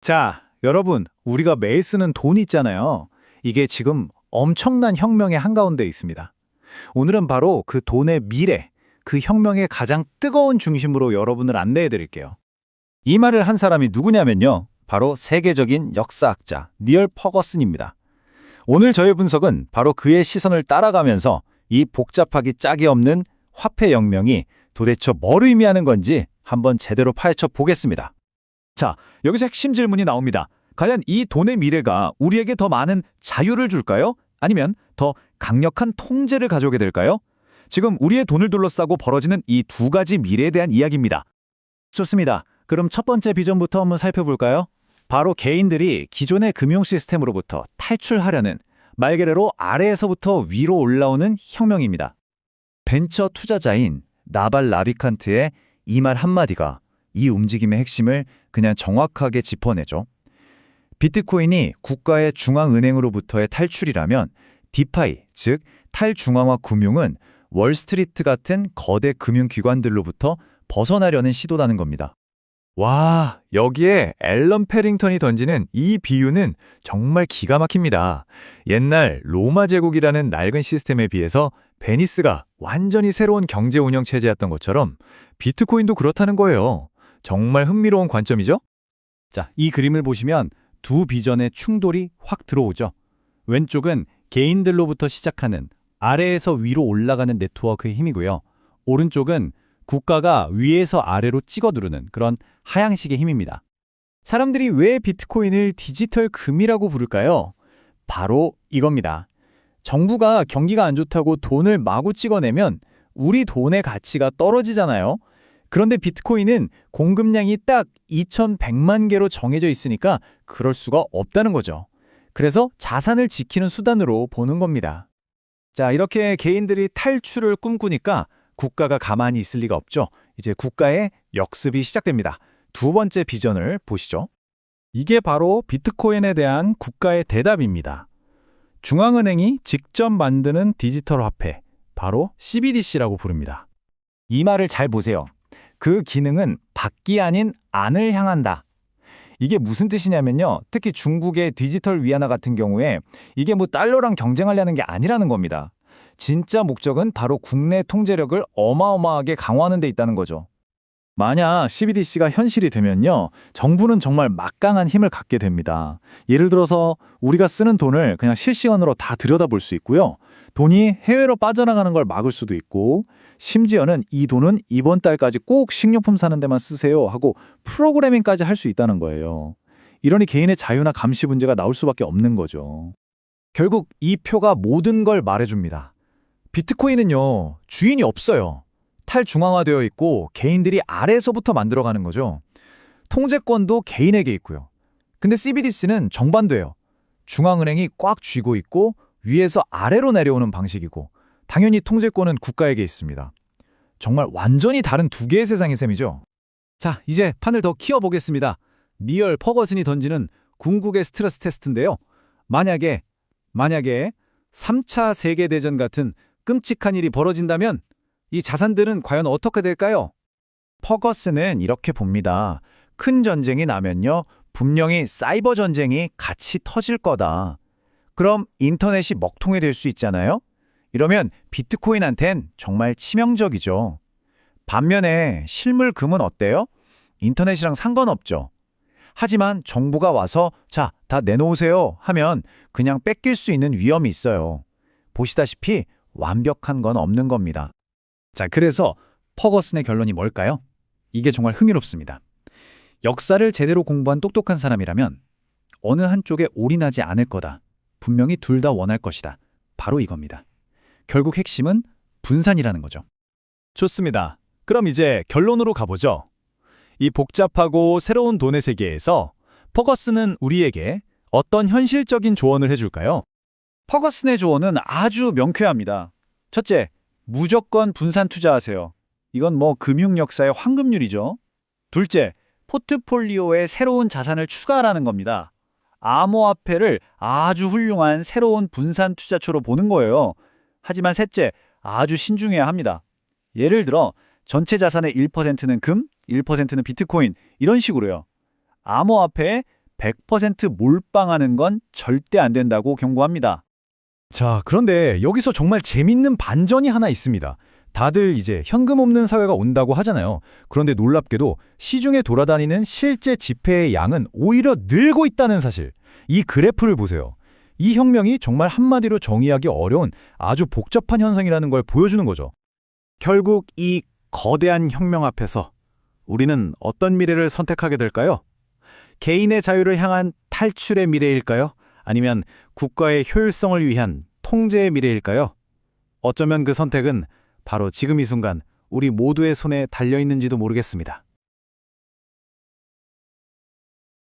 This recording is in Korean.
자, 여러분, 우리가 매일 쓰는 돈 있잖아요. 이게 지금 엄청난 혁명의 한가운데 있습니다. 오늘은 바로 그 돈의 미래, 그 혁명의 가장 뜨거운 중심으로 여러분을 안내해 드릴게요. 이 말을 한 사람이 누구냐면요. 바로 세계적인 역사학자 니얼 퍼거슨입니다. 오늘 저의 분석은 바로 그의 시선을 따라가면서 이 복잡하기 짝이 없는 화폐 혁명이 도대체 뭘 의미하는 건지 한번 제대로 파헤쳐 보겠습니다. 자, 여기서 핵심 질문이 나옵니다. 과연 이 돈의 미래가 우리에게 더 많은 자유를 줄까요? 아니면 더 강력한 통제를 가져오게 될까요? 지금 우리의 돈을 둘러싸고 벌어지는 이 두 가지 미래에 대한 이야기입니다. 좋습니다. 그럼 첫 번째 비전부터 한번 살펴볼까요? 바로 개인들이 기존의 금융 시스템으로부터 탈출하려는 말 그대로 아래에서부터 위로 올라오는 혁명입니다. 벤처 투자자인 나발 라비칸트의 이 말 한마디가 이 움직임의 핵심을 그냥 정확하게 짚어내죠. 비트코인이 국가의 중앙은행으로부터의 탈출이라면 디파이, 즉 탈중앙화 금융은 월스트리트 같은 거대 금융기관들로부터 벗어나려는 시도라는 겁니다. 와, 여기에 앨런 패링턴이 던지는 이 비유는 정말 기가 막힙니다. 옛날 로마 제국이라는 낡은 시스템에 비해서 베니스가 완전히 새로운 경제 운영 체제였던 것처럼 비트코인도 그렇다는 거예요. 정말 흥미로운 관점이죠? 자, 이 그림을 보시면 두 비전의 충돌이 확 들어오죠. 왼쪽은 개인들로부터 시작하는 아래에서 위로 올라가는 네트워크의 힘이고요. 오른쪽은 국가가 위에서 아래로 찍어 누르는 그런 하향식의 힘입니다. 사람들이 왜 비트코인을 디지털 금이라고 부를까요? 바로 이겁니다. 정부가 경기가 안 좋다고 돈을 마구 찍어내면 우리 돈의 가치가 떨어지잖아요. 그런데 비트코인은 공급량이 딱 2100만 개로 정해져 있으니까 그럴 수가 없다는 거죠. 그래서 자산을 지키는 수단으로 보는 겁니다. 자, 이렇게 개인들이 탈출을 꿈꾸니까 국가가 가만히 있을 리가 없죠. 이제 국가의 역습이 시작됩니다. 두 번째 비전을 보시죠. 이게 바로 비트코인에 대한 국가의 대답입니다. 중앙은행이 직접 만드는 디지털 화폐, 바로 CBDC라고 부릅니다. 이 말을 잘 보세요. 그 기능은 밖이 아닌 안을 향한다. 이게 무슨 뜻이냐면요. 특히 중국의 디지털 위안화 같은 경우에 이게 뭐 달러랑 경쟁하려는 게 아니라는 겁니다. 진짜 목적은 바로 국내 통제력을 어마어마하게 강화하는 데 있다는 거죠. 만약 CBDC가 현실이 되면요. 정부는 정말 막강한 힘을 갖게 됩니다. 예를 들어서 우리가 쓰는 돈을 그냥 실시간으로 다 들여다볼 수 있고요. 돈이 해외로 빠져나가는 걸 막을 수도 있고 심지어는 이 돈은 이번 달까지 꼭 식료품 사는 데만 쓰세요 하고 프로그래밍까지 할 수 있다는 거예요. 이러니 개인의 자유나 감시 문제가 나올 수밖에 없는 거죠. 결국 이 표가 모든 걸 말해줍니다. 비트코인은요, 주인이 없어요. 탈중앙화되어 있고 개인들이 아래에서부터 만들어가는 거죠. 통제권도 개인에게 있고요. 근데 CBDC는 정반대예요. 중앙은행이 꽉 쥐고 있고 위에서 아래로 내려오는 방식이고 당연히 통제권은 국가에게 있습니다. 정말 완전히 다른 두 개의 세상의 셈이죠. 자, 이제 판을 더 키워보겠습니다. 니얼 퍼거슨이 던지는 궁극의 스트레스 테스트인데요. 만약에 3차 세계대전 같은 끔찍한 일이 벌어진다면 이 자산들은 과연 어떻게 될까요? 퍼거슨은 이렇게 봅니다. 큰 전쟁이 나면요. 분명히 사이버 전쟁이 같이 터질 거다. 그럼 인터넷이 먹통이 될 수 있잖아요? 이러면 비트코인한텐 정말 치명적이죠. 반면에 실물 금은 어때요? 인터넷이랑 상관없죠. 하지만 정부가 와서 자, 다 내놓으세요 하면 그냥 뺏길 수 있는 위험이 있어요. 보시다시피 완벽한 건 없는 겁니다. 자, 그래서 퍼거슨의 결론이 뭘까요? 이게 정말 흥미롭습니다. 역사를 제대로 공부한 똑똑한 사람이라면 어느 한쪽에 올인하지 않을 거다. 분명히 둘 다 원할 것이다. 바로 이겁니다. 결국 핵심은 분산이라는 거죠. 좋습니다. 그럼 이제 결론으로 가보죠. 이 복잡하고 새로운 돈의 세계에서 퍼거슨은 우리에게 어떤 현실적인 조언을 해줄까요? 퍼거슨의 조언은 아주 명쾌합니다. 첫째, 무조건 분산 투자하세요. 이건 뭐 금융 역사의 황금률이죠. 둘째, 포트폴리오에 새로운 자산을 추가하라는 겁니다. 암호화폐를 아주 훌륭한 새로운 분산 투자처로 보는 거예요. 하지만 셋째, 아주 신중해야 합니다. 예를 들어 전체 자산의 1%는 금, 1%는 비트코인 이런 식으로요. 암호화폐에 100% 몰빵하는 건 절대 안 된다고 경고합니다. 자, 그런데 여기서 정말 재밌는 반전이 하나 있습니다. 다들 이제 현금 없는 사회가 온다고 하잖아요. 그런데 놀랍게도 시중에 돌아다니는 실제 지폐의 양은 오히려 늘고 있다는 사실. 이 그래프를 보세요. 이 혁명이 정말 한마디로 정의하기 어려운 아주 복잡한 현상이라는 걸 보여주는 거죠. 결국 이 거대한 혁명 앞에서 우리는 어떤 미래를 선택하게 될까요? 개인의 자유를 향한 탈출의 미래일까요? 아니면 국가의 효율성을 위한 통제의 미래일까요? 어쩌면 그 선택은 바로 지금 이 순간 우리 모두의 손에 달려 있는지도 모르겠습니다.